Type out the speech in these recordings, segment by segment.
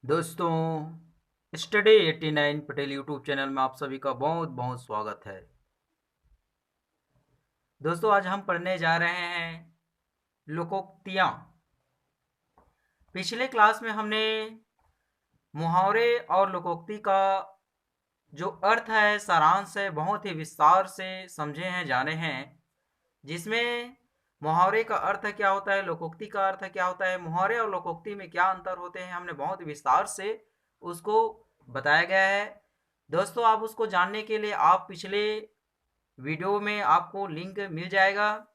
दोस्तों, study 89 Patel YouTube channel में आप सभी का बहुत बहुत स्वागत है। दोस्तों, आज हम पढ़ने जा रहे हैं लोकोक्तियाँ। पिछले क्लास में हमने मुहावरे और लोकोक्ति का जो अर्थ है, सारांश है, बहुत ही विस्तार से समझे हैं, जाने हैं। जिसमें मुहावरे का अर्थ क्या होता है, लोकोक्ति का अर्थ क्या होता है, मुहावरे और लोकोक्ति में क्या अंतर होते हैं, हमने बहुत विस्तार से उसको बताया गया है। दोस्तों, आप उसको जानने के लिए आप पिछले वीडियो में आपको लिंक मिल जाएगा,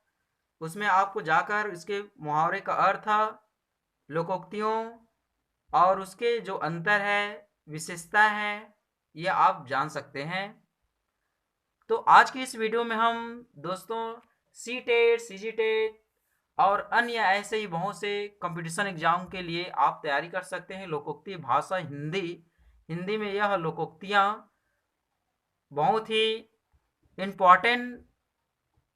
उसमें आपको जाकर इसके मुहावरे का अर्थ, लोकोक्तियों और उसके जो अंतर है, विशेषता है, ये आप जान सकते हैं। तो आज की इस वीडियो में हम दोस्तों सी टेट, सी जी टेट और अन्य ऐसे ही बहुत से कंपटीशन एग्जाम के लिए आप तैयारी कर सकते हैं। लोकोक्ति भाषा हिंदी में यह लोकोक्तियाँ बहुत ही इम्पॉर्टेंट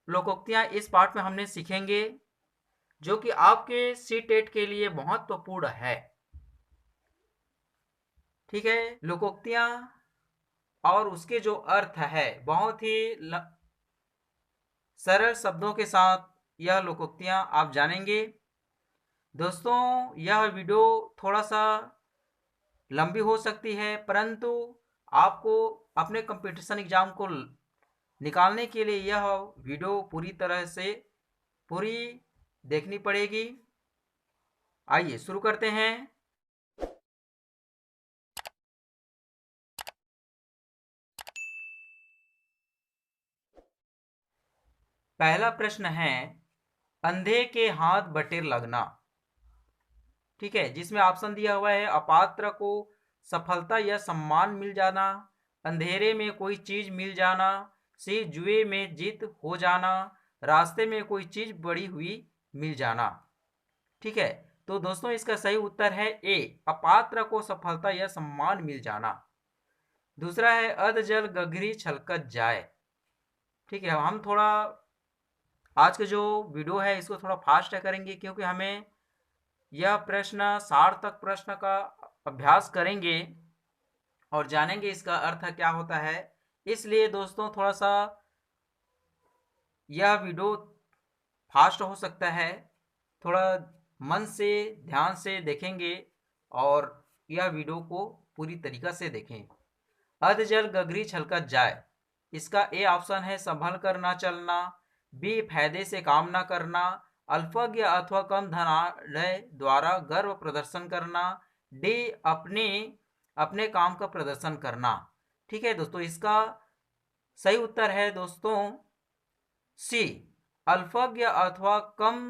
लोकोक्तियाँ इस पार्ट में हमने सीखेंगे, जो कि आपके सी टेट के लिए महत्वपूर्ण है। ठीक है, लोकोक्तियाँ और उसके जो अर्थ है, बहुत ही सरल शब्दों के साथ यह लोकोक्तियाँ आप जानेंगे। दोस्तों, यह वीडियो थोड़ा सा लंबी हो सकती है, परंतु आपको अपने कंपटीशन एग्जाम को निकालने के लिए यह वीडियो पूरी तरह से पूरी देखनी पड़ेगी। आइए शुरू करते हैं। पहला प्रश्न है, अंधे के हाथ बटेर लगना। ठीक है, जिसमें ऑप्शन दिया हुआ है, अपात्र को सफलता या सम्मान मिल जाना, अंधेरे में कोई चीज मिल जाना, सी जुए में जीत हो जाना, रास्ते में कोई चीज बड़ी हुई मिल जाना। ठीक है, तो दोस्तों इसका सही उत्तर है ए, अपात्र को सफलता या सम्मान मिल जाना। दूसरा है, अध जल गगरी छलकत जाए। ठीक है, हम थोड़ा आज का जो वीडियो है इसको थोड़ा फास्ट करेंगे, क्योंकि हमें यह प्रश्न सार्थक प्रश्न का अभ्यास करेंगे और जानेंगे इसका अर्थ क्या होता है। इसलिए दोस्तों थोड़ा सा यह वीडियो फास्ट हो सकता है, थोड़ा मन से ध्यान से देखेंगे और यह वीडियो को पूरी तरीका से देखें। अध जल गगरी छलकत जाए, इसका ए ऑप्शन है संभल कर ना चलना, बी फायदे से काम ना करना, अल्पज्ञ अथवा कम धनाढ़ द्वारा गर्व प्रदर्शन करना, डी अपने अपने काम का प्रदर्शन करना। ठीक है दोस्तों, इसका सही उत्तर है दोस्तों सी, अल्पज्ञ अथवा कम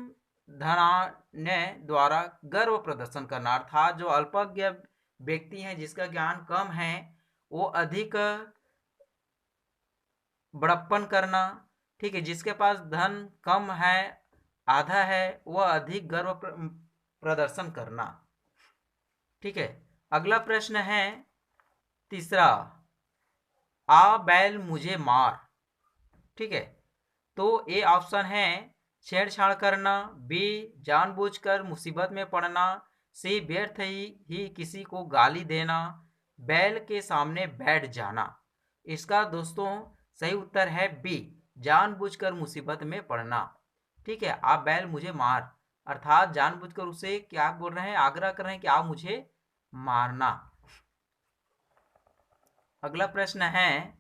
धनाढ़ द्वारा गर्व प्रदर्शन करना। अर्थात जो अल्पज्ञ व्यक्ति हैं, जिसका ज्ञान कम है, वो अधिक बड़प्पन करना। ठीक है, जिसके पास धन कम है, आधा है, वह अधिक गर्व प्रदर्शन करना। ठीक है, अगला प्रश्न है तीसरा, आ बैल मुझे मार। ठीक है, तो ए ऑप्शन है छेड़छाड़ करना, बी जानबूझकर मुसीबत में पड़ना, सी व्यर्थ ही किसी को गाली देना, बैल के सामने बैठ जाना। इसका दोस्तों सही उत्तर है बी, जानबूझकर मुसीबत में पड़ना। ठीक है, आप बैल मुझे मार, अर्थात जानबूझकर उसे क्या बोल रहे हैं, आग्रह कर रहे हैं कि आप मुझे मारना। अगला प्रश्न है,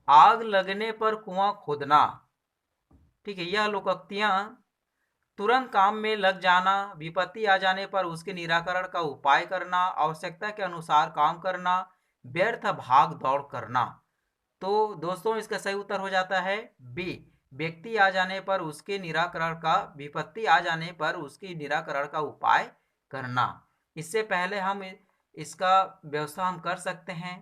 आग लगने पर कुआं खोदना। ठीक है, यह लोकोक्तियां तुरंत काम में लग जाना, विपत्ति आ जाने पर उसके निराकरण का उपाय करना, आवश्यकता के अनुसार काम करना, व्यर्थ भाग दौड़ करना। तो दोस्तों इसका सही उत्तर हो जाता है बी, व्यक्ति आ जाने पर उसके निराकरण का, विपत्ति आ जाने पर उसके निराकरण का उपाय करना। इससे पहले हम इसका व्यवस्था हम कर सकते हैं,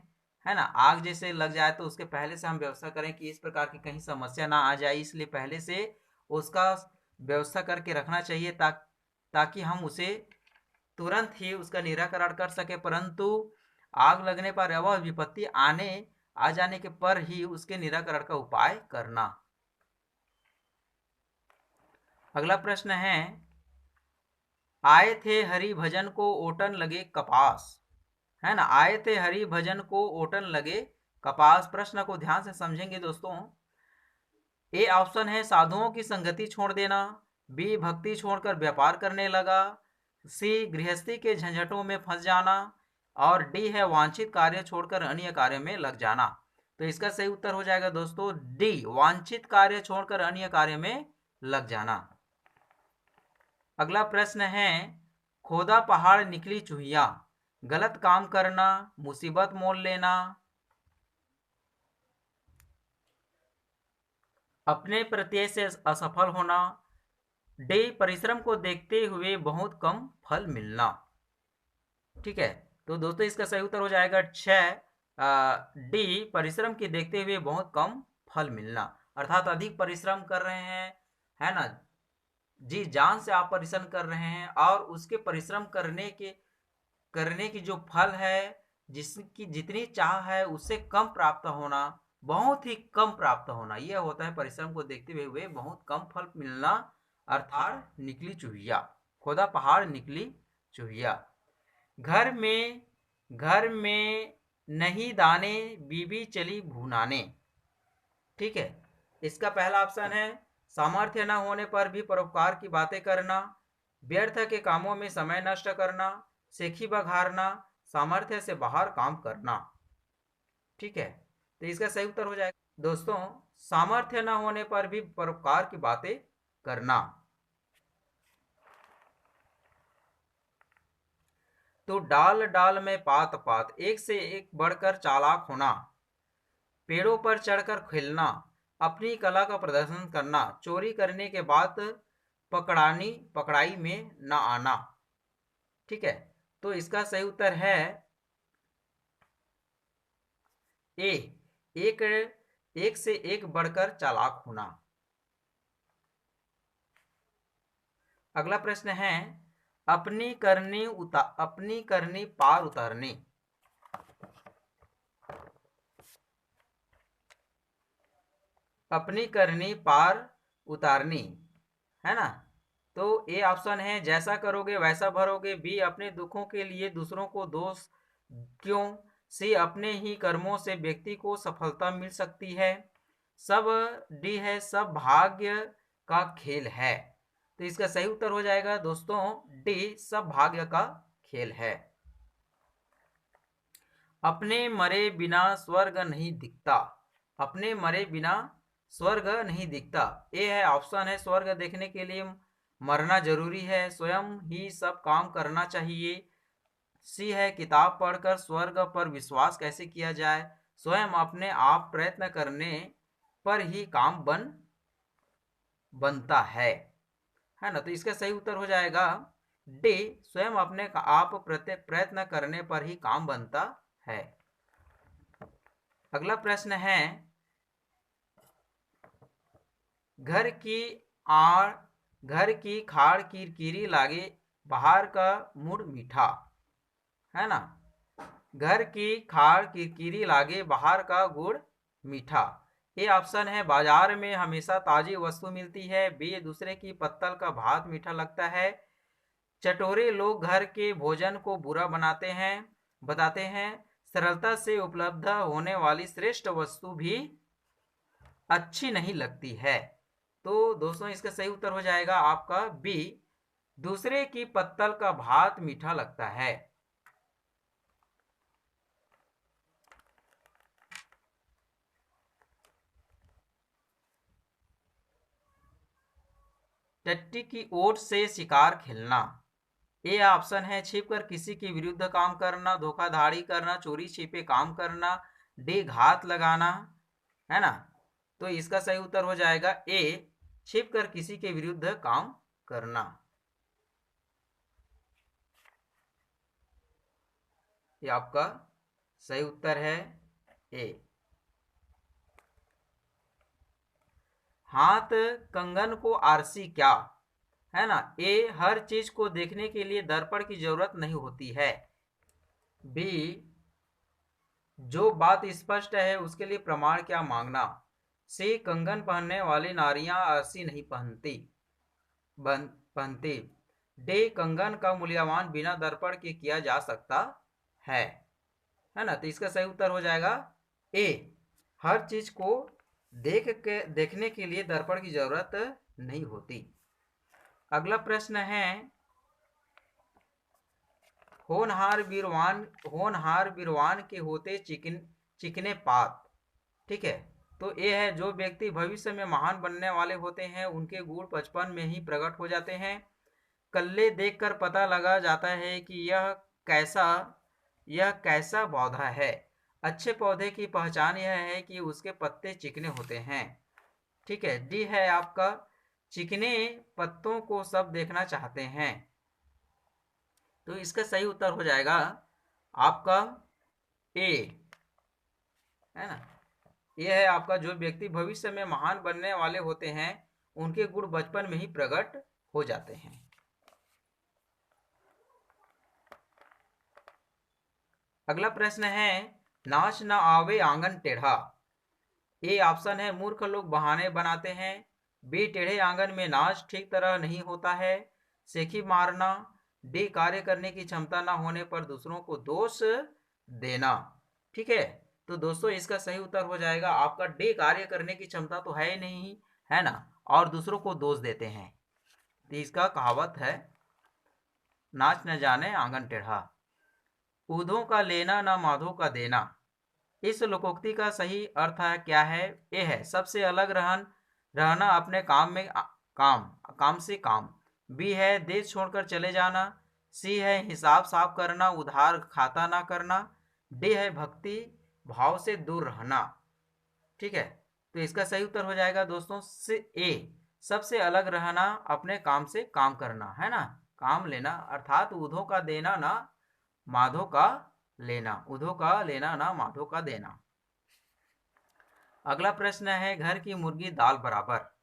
है ना। आग जैसे लग जाए तो उसके पहले से हम व्यवस्था करें कि इस प्रकार की कहीं समस्या ना आ जाए, इसलिए पहले से उसका व्यवस्था करके रखना चाहिए, ताकि हम उसे तुरंत ही उसका निराकरण कर सके। परंतु आग लगने पर वह विपत्ति आ जाने के पर ही उसके निराकरण का उपाय करना। अगला प्रश्न है, आए थे हरि भजन को ओटन लगे कपास, है ना। आए थे हरि भजन को ओटन लगे कपास। प्रश्न को ध्यान से समझेंगे दोस्तों। ए ऑप्शन है साधुओं की संगति छोड़ देना, बी भक्ति छोड़कर व्यापार करने लगा, सी गृहस्थी के झंझटों में फंस जाना, और डी है वांछित कार्य छोड़कर अन्य कार्य में लग जाना। तो इसका सही उत्तर हो जाएगा दोस्तों डी, वांछित कार्य छोड़कर अन्य कार्य में लग जाना। अगला प्रश्न है, खोदा पहाड़ निकली चूहिया, गलत काम करना, मुसीबत मोल लेना, अपने प्रत्यय से असफल होना, डी परिश्रम को देखते हुए बहुत कम फल मिलना। ठीक है, तो दोस्तों इसका सही उत्तर हो जाएगा 6, डी परिश्रम के देखते हुए बहुत कम फल मिलना। अर्थात अधिक परिश्रम कर रहे हैं, है ना, जी जान से आप परिश्रम कर रहे हैं, और उसके परिश्रम करने की जो फल है, जिसकी जितनी चाह है उससे कम प्राप्त होना, बहुत ही कम प्राप्त होना, यह होता है परिश्रम को देखते हुए बहुत कम फल मिलना। अर्थात निकली चूहिया, खोदा पहाड़ निकली चूहिया। घर में नहीं दाने, बीबी चली भूनाने। ठीक है, इसका पहला ऑप्शन है सामर्थ्य न होने पर भी परोपकार की बातें करना, व्यर्थ के कामों में समय नष्ट करना, सेखी बघारना, सामर्थ्य से बाहर काम करना। ठीक है, तो इसका सही उत्तर हो जाएगा दोस्तों सामर्थ्य न होने पर भी परोपकार की बातें करना। तो डाल डाल में पात पात, एक से एक बढ़कर चालाक होना, पेड़ों पर चढ़कर खेलना, अपनी कला का प्रदर्शन करना, चोरी करने के बाद पकड़ाई में न आना। ठीक है, तो इसका सही उत्तर है ए, एक से एक बढ़कर चालाक होना। अगला प्रश्न है, अपनी करनी पार उतारनी। अपनी करनी पार उतारनी, है ना। तो ए ऑप्शन है जैसा करोगे वैसा भरोगे, बी अपने दुखों के लिए दूसरों को दोष क्यों, सी अपने ही कर्मों से व्यक्ति को सफलता मिल सकती है, सब डी है सब भाग्य का खेल है। तो इसका सही उत्तर हो जाएगा दोस्तों डी, सब भाग्य का खेल है। अपने मरे बिना स्वर्ग नहीं दिखता, अपने मरे बिना स्वर्ग नहीं दिखता। ए है ऑप्शन है स्वर्ग देखने के लिए मरना जरूरी है, स्वयं ही सब काम करना चाहिए। सी है किताब पढ़कर स्वर्ग पर विश्वास कैसे किया जाए, स्वयं अपने आप प्रयत्न करने पर ही काम बनता है ना। तो इसका सही उत्तर हो जाएगा डी, स्वयं अपने आप प्रयत्न करने पर ही काम बनता है। अगला प्रश्न है, घर की खाड़ किरकिरी लागे, बाहर का मुड़ मीठा, है ना। घर की खाड़ किरकिरी लागे, बाहर का गुड़ मीठा। ये ऑप्शन है बाजार में हमेशा ताजी वस्तु मिलती है, बी दूसरे की पत्तल का भात मीठा लगता है, चटोरे लोग घर के भोजन को बुरा बताते हैं, सरलता से उपलब्ध होने वाली श्रेष्ठ वस्तु भी अच्छी नहीं लगती है। तो दोस्तों इसका सही उत्तर हो जाएगा आपका बी, दूसरे की पत्तल का भात मीठा लगता है। टट्टी की ओट से शिकार खेलना। ए ऑप्शन है छिपकर किसी के विरुद्ध काम करना, धोखाधड़ी करना, चोरी छिपे काम करना, डी घात लगाना, है ना। तो इसका सही उत्तर हो जाएगा ए, छिपकर किसी के विरुद्ध काम करना। ये आपका सही उत्तर है ए। हाथ कंगन को आरसी क्या, है ना। ए हर चीज को देखने के लिए दर्पण की जरूरत नहीं होती है, बी जो बात स्पष्ट है उसके लिए प्रमाण क्या मांगना, सी कंगन पहनने वाली नारियां आरसी नहीं पहनती, डी, कंगन का मूल्यवान बिना दर्पण के किया जा सकता है ना। तो इसका सही उत्तर हो जाएगा ए, हर चीज को देखने के लिए दर्पण की जरूरत नहीं होती। अगला प्रश्न है, होनहार बीरवान के होते चिकने पात। ठीक है, तो ये है, जो व्यक्ति भविष्य में महान बनने वाले होते हैं उनके गुण बचपन में ही प्रकट हो जाते हैं। कल्ले देखकर पता लगा जाता है कि कैसा यह कैसा पौधा है। अच्छे पौधे की पहचान यह है कि उसके पत्ते चिकने होते हैं। ठीक है, डी है आपका, चिकने पत्तों को सब देखना चाहते हैं। तो इसका सही उत्तर हो जाएगा आपका ए, है ना। यह है आपका, जो व्यक्ति भविष्य में महान बनने वाले होते हैं उनके गुण बचपन में ही प्रकट हो जाते हैं। अगला प्रश्न है, नाच न आवे आंगन टेढ़ा। ए ऑप्शन है, मूर्ख लोग बहाने बनाते हैं। बी, टेढ़े आंगन में नाच ठीक तरह नहीं होता है। सेखी मारना। डी, कार्य करने की क्षमता न होने पर दूसरों को दोष देना। ठीक है, तो दोस्तों इसका सही उत्तर हो जाएगा आपका डी, कार्य करने की क्षमता तो है ही नहीं, है ना, और दूसरों को दोष देते हैं। तो इसका कहावत है, नाच न जाने आंगन टेढ़ा। ऊधों का लेना न माधो का देना। इस लोकोक्ति का सही अर्थ है क्या है? ए है, सबसे अलग रहना, अपने काम में काम से काम। बी है, देश छोड़कर चले जाना। सी है, हिसाब साफ करना, उधार खाता ना करना। डी है, भक्ति भाव से दूर रहना। ठीक है, तो इसका सही उत्तर हो जाएगा दोस्तों से ए, सबसे अलग रहना, अपने काम से काम करना, है ना, काम लेना, अर्थात ऊधों का देना ना माधो का लेना, ऊधों का लेना ना माधो का देना। अगला प्रश्न है, घर की मुर्गी दाल बराबर।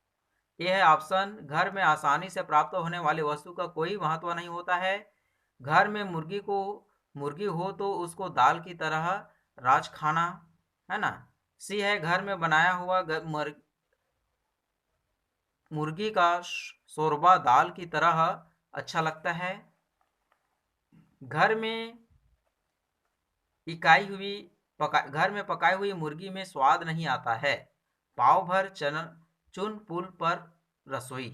यह है ऑप्शन, घर में आसानी से प्राप्त होने वाली वस्तु का कोई महत्व नहीं होता है। घर में मुर्गी हो तो उसको दाल की तरह राज खाना, है ना। सी है, घर में बनाया हुआ मुर्गी का शोरबा दाल की तरह अच्छा लगता है। घर में घर में पकाई हुई मुर्गी में स्वाद नहीं आता है। पाव भर चुन पुल पर रसोई।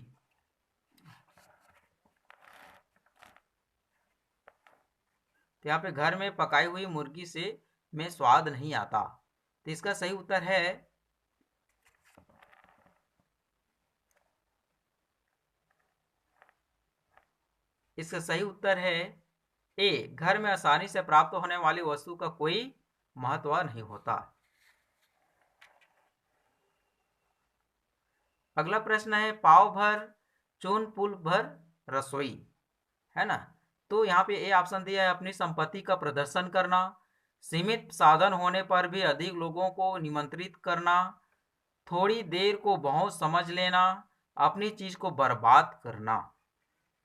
तो यहाँ पे घर में पकाई हुई मुर्गी में स्वाद नहीं आता। तो इसका सही उत्तर है ए, घर में आसानी से प्राप्त होने वाली वस्तु का कोई महत्व नहीं होता। अगला प्रश्न है, पाव भर चून पुल भर रसोई, है ना। तो यहाँ पे ए ऑप्शन दिया है, अपनी संपत्ति का प्रदर्शन करना, सीमित साधन होने पर भी अधिक लोगों को निमंत्रित करना, थोड़ी देर को बहुत समझ लेना, अपनी चीज को बर्बाद करना।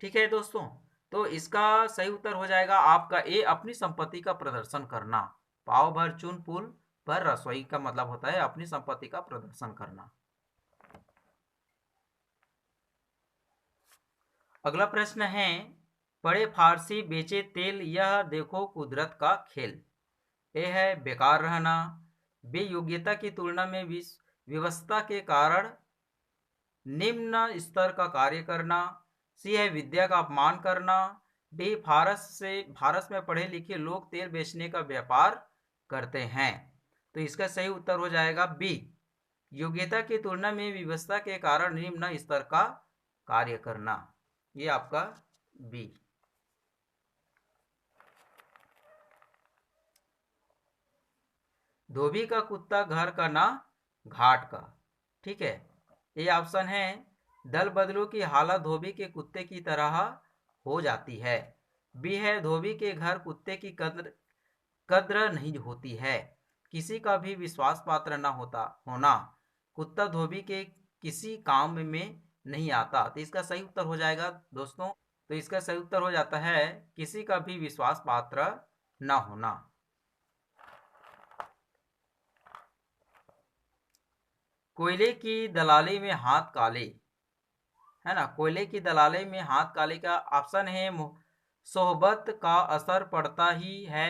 ठीक है दोस्तों, तो इसका सही उत्तर हो जाएगा आपका ए, अपनी संपत्ति का प्रदर्शन करना। पाव भर चून पुल पर रसोई का मतलब होता है अपनी संपत्ति का प्रदर्शन करना। अगला प्रश्न है, पढ़े फारसी बेचे तेल, यह देखो कुदरत का खेल। ए है, बेकार रहना। बी, योग्यता की तुलना में विवशता के कारण निम्न स्तर का कार्य करना। सी है, विद्या का अपमान करना। डी, फारस में पढ़े लिखे लोग तेल बेचने का व्यापार करते हैं। तो इसका सही उत्तर हो जाएगा बी, योग्यता की तुलना में विवशता के कारण निम्न स्तर का कार्य करना। ये आपका बी। धोबी का कुत्ता घर का ना घाट का। ठीक है, ये ऑप्शन है, दल बदलू की हालत धोबी के कुत्ते की तरह हो जाती है। बी है, धोबी के घर कुत्ते की कद्र नहीं होती है। किसी का भी विश्वास पात्र न होना, कुत्ता धोबी के किसी काम में नहीं आता। तो इसका सही उत्तर हो जाएगा दोस्तों, तो इसका सही उत्तर हो जाता है किसी का भी विश्वास पात्र न होना। कोयले की दलाली में हाथ काले, है ना। कोयले की दलाली में हाथ काले का ऑप्शन है। सोहबत का असर पड़ता ही है,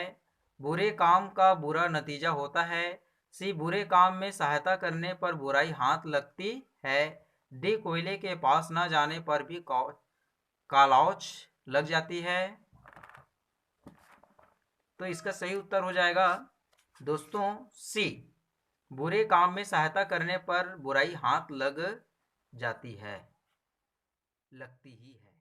बुरे काम का बुरा नतीजा होता है। सी, बुरे काम में सहायता करने पर बुराई हाथ लगती है। डी, कोयले के पास न जाने पर भी कालौच लग जाती है। तो इसका सही उत्तर हो जाएगा दोस्तों सी, बुरे काम में सहायता करने पर बुराई हाथ लग जाती है, लगती ही है।